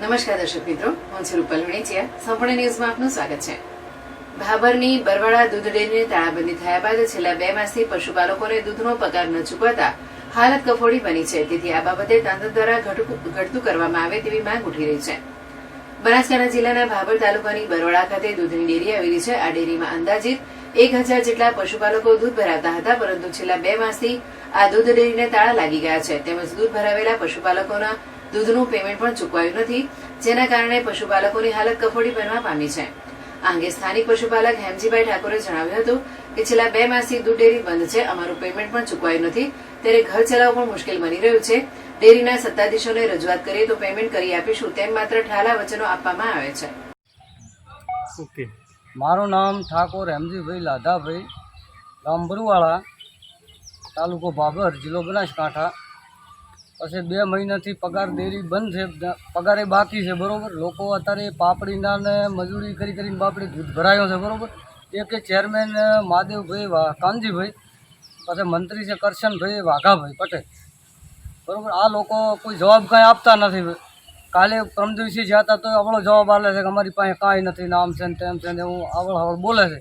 નમસ્કાર દર્શક મિત્રો, હું છું રૂપલ વણેચિયા. સંપૂર્ણ ન્યૂઝમાં આપનું સ્વાગત છે. ભાભરની બરવાડા દૂધ ડેરીને તાળાબંધી થયા બાદ છેલ્લા 2 માસથી પશુપાલકોને દૂધનો પગાર ન ચૂકવાતા હાલત કફોડી બની છે. તેથી આ બાબતે તંત્ર દ્વારા ઘટતું કરવામાં આવે તેવી માંગ ઉઠી રહી છે. બનાસકાંઠા જિલ્લાના ભાભર તાલુકાની બરવાડા ખાતે દૂધની ડેરી આવેલી છે. આ ડેરીમાં અંદાજિત 1000 જેટલા પશુપાલકો દૂધ ભરાવતા હતા, પરંતુ છેલ્લા 2 માસથી આ દૂધ ડેરીને તાળા લાગી ગયા છે. તેમજ દૂધ ભરાવેલા પશુપાલકોના દૂધનું પેમેન્ટ પણ ચૂકવાયું નથી, જેના કારણે પશુપાલકોની હાલત કફોડી બનવા પામી છે. આ અંગે સ્થાનિક પશુપાલક હેમજીભાઈ ઠાકોરે જણાવ્યું હતું કે છેલ્લા 2 માસથી દૂધ ડેરી બંધ છે, અમારું પેમેન્ટ પણ ચૂકવાયું નથી, ત્યારે ઘર ચલાવવું પણ મુશ્કેલ બની રહ્યું છે. ડેરીના સત્તાધીશોને રજૂઆત કરીએ તો પેમેન્ટ કરી આપીશું, તેમ માત્ર ઠાલા વચનો આપવામાં આવે છે. ઓકે, મારું નામ ઠાકોર હેમજીભાઈ લાધાભાઈ, ગામ બરુવાળા, તાલુકો ભાભર, જિલ્લો બનાસકાંઠા. પછી 2 મહિનાથી પગાર ડેરી બંધ છે, પગારે બાકી છે. બરાબર, લોકો અત્યારે પાપડીના ને મજૂરી કરીને બાપડી દૂધ ભરાયો છે. બરાબર, એક ચેરમેન મહાદેવભાઈ કાનજીભાઈ, પછી મંત્રી છે કરશનભાઈ વાઘાભાઈ પટેલ. બરાબર, આ લોકો કોઈ જવાબ કાંઈ આપતા નથી. કાલે પરમ દિવસે જતા તો આપણો જવાબ આલે છે કે અમારી પાસે કાંઈ નથી, નામ છે ને તેમ છે ને એવું આવળ બોલે છે.